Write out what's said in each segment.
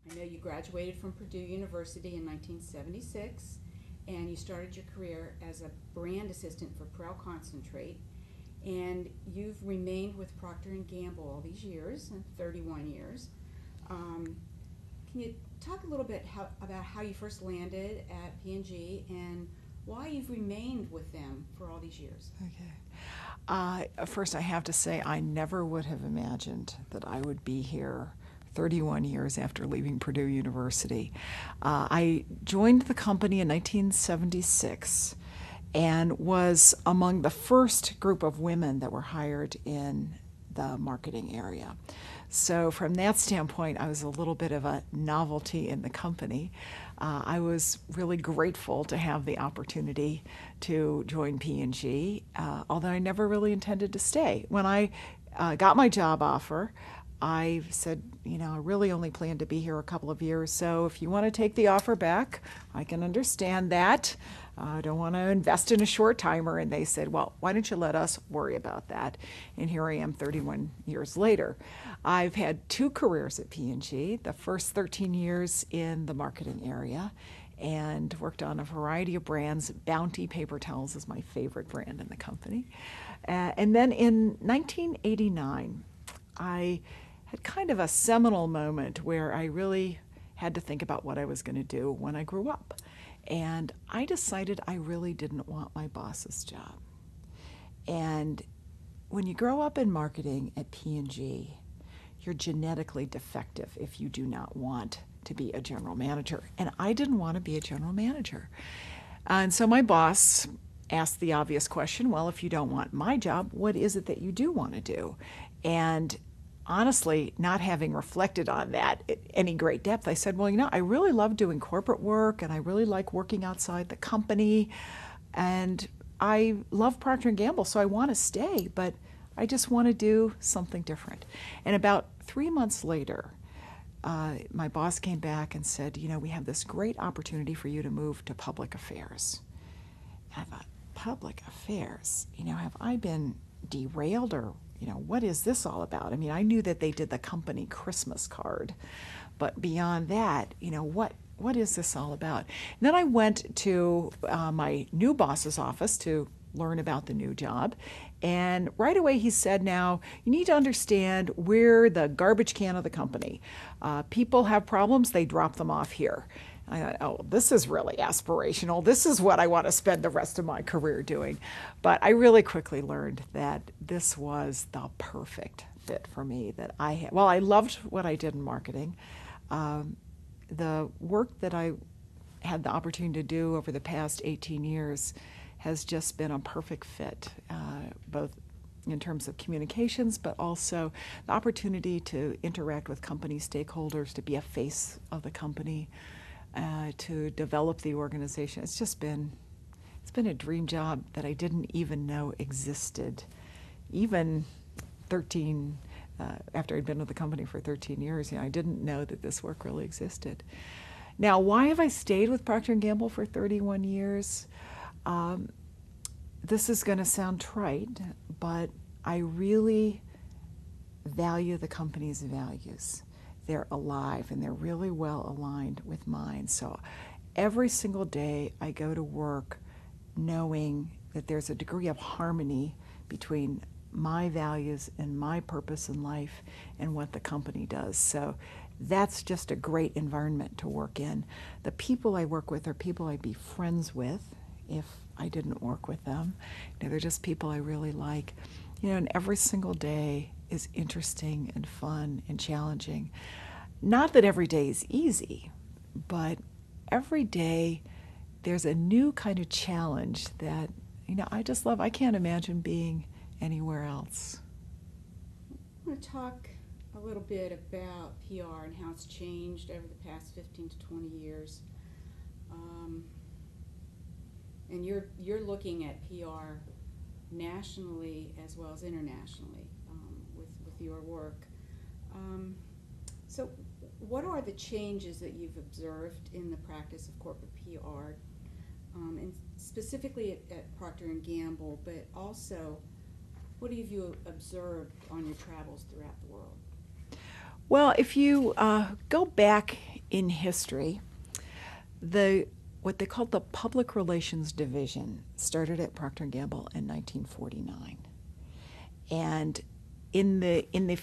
I know you graduated from Purdue University in 1976, and you started your career as a brand assistant for Perel Concentrate, and you've remained with Procter & Gamble all these years, 31 years. Can you talk a little bit about how you first landed at P&G and why you've remained with them for all these years? Okay. First, I have to say I never would have imagined that I would be here 31 years after leaving Purdue University. I joined the company in 1976 and was among the first group of women that were hired in the marketing area. So from that standpoint, I was a little bit of a novelty in the company. I was really grateful to have the opportunity to join P&G, although I never really intended to stay. When I got my job offer, I said, I really only plan to be here a couple of years, so if you want to take the offer back, I can understand that. I don't want to invest in a short timer. And they said, well, why don't you let us worry about that? And here I am 31 years later. I've had two careers at P&G, the first 13 years in the marketing area, and worked on a variety of brands. Bounty paper towels is my favorite brand in the company. And then in 1989, I had kind of a seminal moment where I really had to think about what I was going to do when I grew up. And I decided I really didn't want my boss's job. And when you grow up in marketing at P&G, you're genetically defective if you do not want to be a general manager. And I didn't want to be a general manager. And so my boss asked the obvious question, well, if you don't want my job, what is it that you do want to do? And honestly, not having reflected on that at any great depth, I said, well, I really love doing corporate work, and I really like working outside the company, and I love Procter & Gamble, so I want to stay, but I just want to do something different. And about 3 months later, my boss came back and said, we have this great opportunity for you to move to public affairs. And I thought, public affairs? Have I been derailed, or what is this all about? I mean, I knew that they did the company Christmas card, but beyond that, what is this all about? And then I went to my new boss's office to learn about the new job, and right away he said, now, you need to understand we're the garbage can of the company. People have problems, they drop them off here. I thought, oh, this is really aspirational. This is what I want to spend the rest of my career doing. But I really quickly learned that this was the perfect fit for me. That I loved what I did in marketing. The work that I had the opportunity to do over the past 18 years has just been a perfect fit, both in terms of communications, but also the opportunity to interact with company stakeholders, to be a face of the company, to develop the organization. It's been a dream job that I didn't even know existed. Even after I'd been with the company for 13 years, I didn't know that this work really existed. Now, why have I stayed with Procter & Gamble for 31 years? This is going to sound trite, but I really value the company's values. They're alive and they're really well aligned with mine. So every single day I go to work knowing that there's a degree of harmony between my values and my purpose in life and what the company does. So that's just a great environment to work in. The people I work with are people I'd be friends with if I didn't work with them. They're just people I really like. And every single day is interesting and fun and challenging. Not that every day is easy, but every day there's a new kind of challenge that, I just love. I can't imagine being anywhere else. I want to talk a little bit about PR and how it's changed over the past 15 to 20 years. And you're looking at PR nationally as well as internationally with your work. So what are the changes that you've observed in the practice of corporate PR, and specifically at Procter & Gamble, but also what have you observed on your travels throughout the world? Well, if you go back in history, what they called the Public Relations Division started at Procter & Gamble in 1949. And in the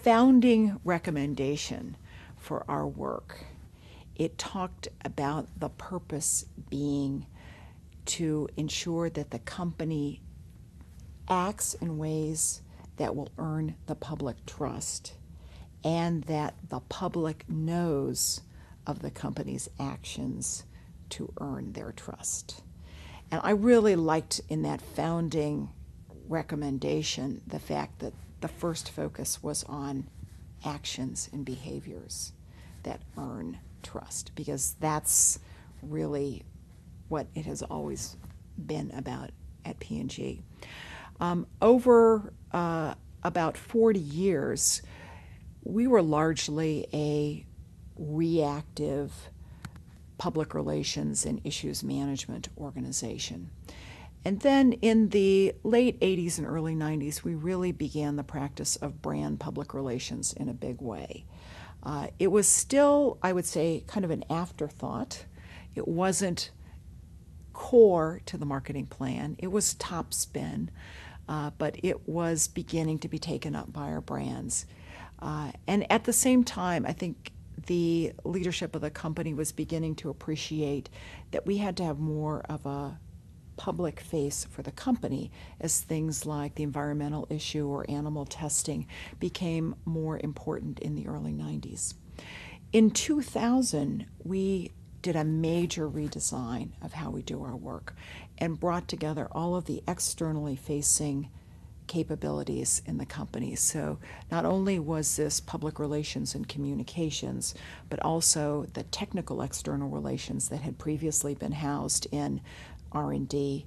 founding recommendation for our work, it talked about the purpose being to ensure that the company acts in ways that will earn the public trust and that the public knows of the company's actions to earn their trust. And I really liked in that founding recommendation the fact that the first focus was on actions and behaviors that earn trust, because that's really what it has always been about at P&G. Over about 40 years, we were largely a reactive public relations and issues management organization. And then in the late 80s and early 90s, we really began the practice of brand public relations in a big way. It was still, I would say, kind of an afterthought. It wasn't core to the marketing plan. It was top spin, but it was beginning to be taken up by our brands. And at the same time, I think the leadership of the company was beginning to appreciate that we had to have more of a public face for the company as things like the environmental issue or animal testing became more important in the early 90s. In 2000, we did a major redesign of how we do our work and brought together all of the externally facing capabilities in the company. So not only was this public relations and communications, but also the technical external relations that had previously been housed in R&D,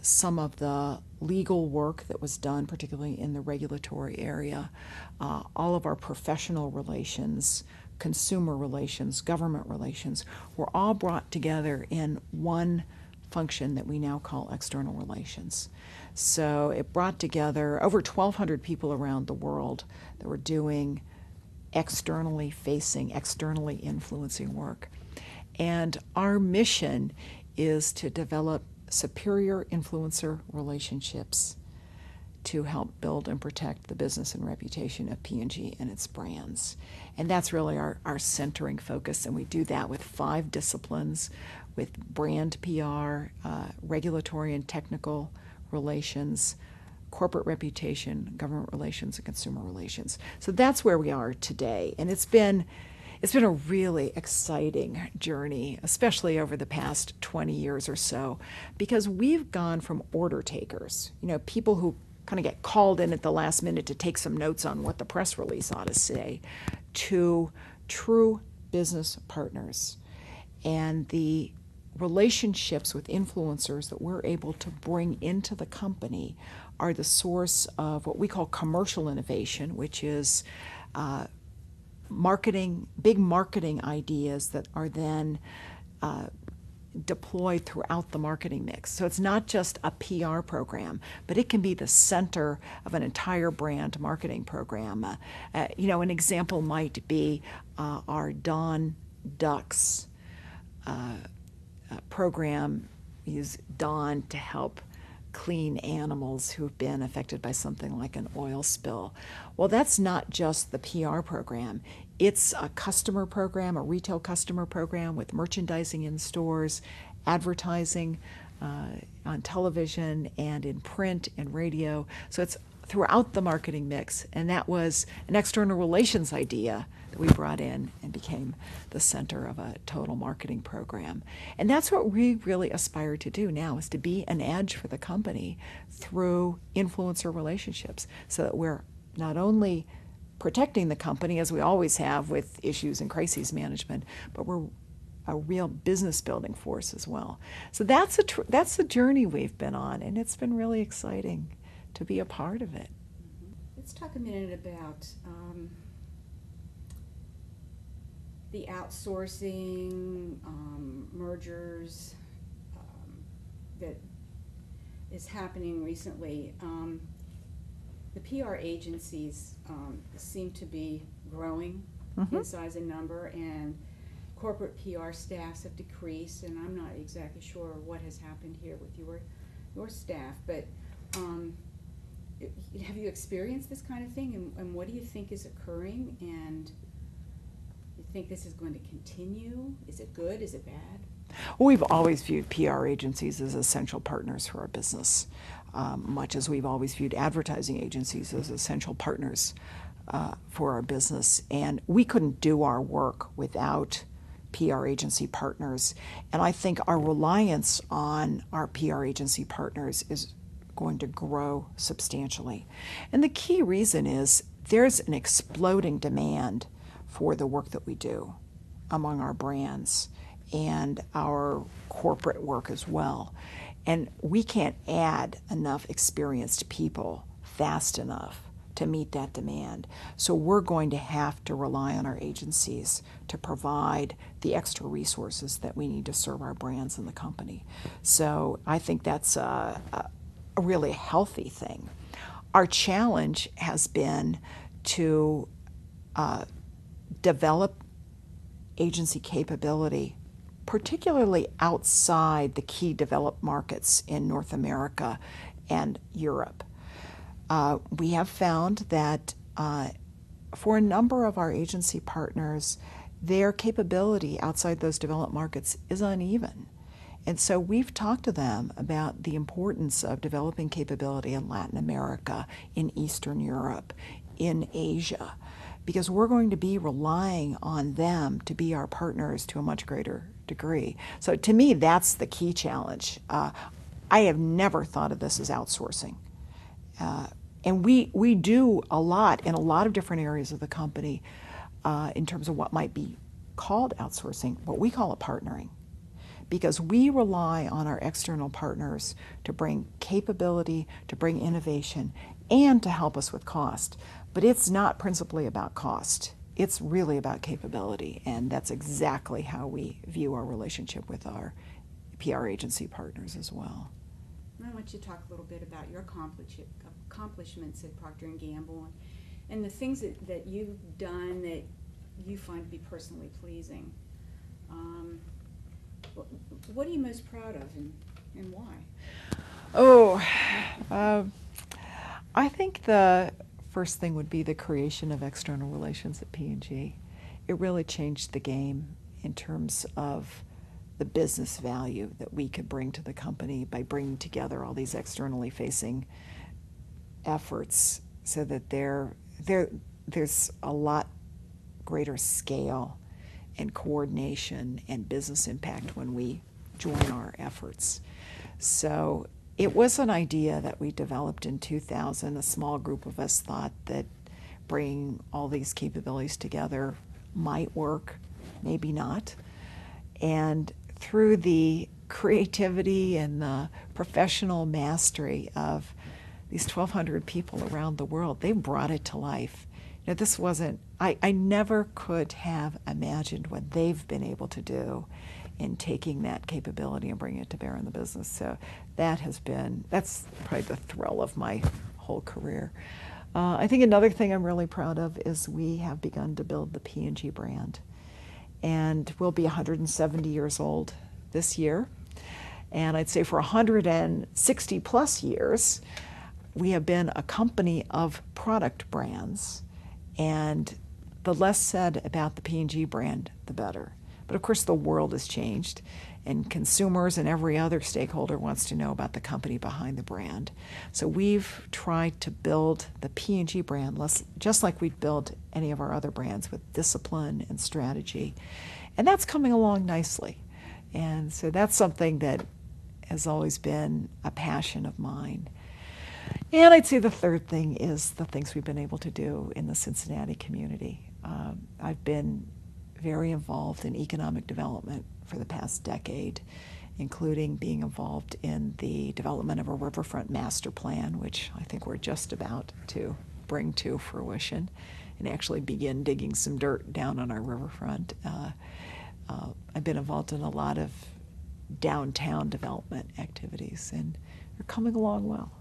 some of the legal work that was done, particularly in the regulatory area, all of our professional relations, consumer relations, government relations, were all brought together in one function that we now call external relations. So it brought together over 1,200 people around the world that were doing externally facing, externally influencing work. And our mission is to develop superior influencer relationships to help build and protect the business and reputation of P&G and its brands. And that's really our centering focus, and we do that with 5 disciplines, with brand PR, regulatory and technical relations, corporate reputation, government relations, and consumer relations. So that's where we are today, and it's been a really exciting journey, especially over the past 20 years or so, because we've gone from order takers, people who kind of get called in at the last minute to take some notes on what the press release ought to say, to true business partners. And the relationships with influencers that we're able to bring into the company are the source of what we call commercial innovation, which is big marketing ideas that are then deployed throughout the marketing mix. So it's not just a PR program, but it can be the center of an entire brand marketing program. An example might be our Dawn Ducks program. We use Dawn to help clean animals who've been affected by something like an oil spill. Well, that's not just the PR program. It's a customer program, a retail customer program with merchandising in stores, advertising on television and in print and radio. So it's throughout the marketing mix. And that was an external relations idea that we brought in and became the center of a total marketing program. And that's what we really aspire to do now, is to be an edge for the company through influencer relationships, so that we're not only protecting the company, as we always have with issues and crises management, but we're a real business building force as well. So that's the journey we've been on, and it's been really exciting to be a part of it. Let's talk a minute about the outsourcing, mergers that is happening recently. The PR agencies seem to be growing Mm-hmm. in size and number, and corporate PR staffs have decreased, and I'm not exactly sure what has happened here with your staff, but have you experienced this kind of thing, and what do you think is occurring, and you think this is going to continue? Is it good? Is it bad? Well, we've always viewed PR agencies as essential partners for our business, much as we've always viewed advertising agencies as essential partners for our business. And we couldn't do our work without PR agency partners. And I think our reliance on our PR agency partners is going to grow substantially. And the key reason is there's an exploding demand for the work that we do among our brands and our corporate work as well. And we can't add enough experienced people fast enough to meet that demand. So we're going to have to rely on our agencies to provide the extra resources that we need to serve our brands and the company. So I think that's a really healthy thing. Our challenge has been to develop agency capability, particularly outside the key developed markets in North America and Europe. We have found that for a number of our agency partners, their capability outside those developed markets is uneven. And so we've talked to them about the importance of developing capability in Latin America, in Eastern Europe, in Asia, because we're going to be relying on them to be our partners to a much greater degree. So to me, that's the key challenge. I have never thought of this as outsourcing. And we do a lot in a lot of different areas of the company in terms of what might be called outsourcing, but we call it partnering, because we rely on our external partners to bring capability, to bring innovation, and to help us with cost. But it's not principally about cost. It's really about capability, and that's exactly how we view our relationship with our PR agency partners as well. I want you to talk a little bit about your accomplishments at Procter & Gamble and the things that you've done that you find to be personally pleasing. What are you most proud of, and why? I think the first thing would be the creation of external relations at P&G. It really changed the game in terms of the business value that we could bring to the company by bringing together all these externally facing efforts, so that there's a lot greater scale and coordination and business impact when we join our efforts. So it was an idea that we developed in 2000. A small group of us thought that bringing all these capabilities together might work, maybe not. And through the creativity and the professional mastery of these 1,200 people around the world, they brought it to life. You know, this wasn't, I never could have imagined what they've been able to do in taking that capability and bringing it to bear in the business. So that's probably the thrill of my whole career. I think another thing I'm really proud of is we have begun to build the P&G brand. And we'll be 170 years old this year. And I'd say for 160 plus years, we have been a company of product brands. And the less said about the P&G brand, the better. But of course, the world has changed, and consumers and every other stakeholder wants to know about the company behind the brand. So we've tried to build the P&G brand just like we'd build any of our other brands, with discipline and strategy. And that's coming along nicely. And so that's something that has always been a passion of mine. And I'd say the third thing is the things we've been able to do in the Cincinnati community. I've been very involved in economic development for the past decade, including being involved in the development of a riverfront master plan, which I think we're just about to bring to fruition and actually begin digging some dirt down on our riverfront. I've been involved in a lot of downtown development activities, and they're coming along well.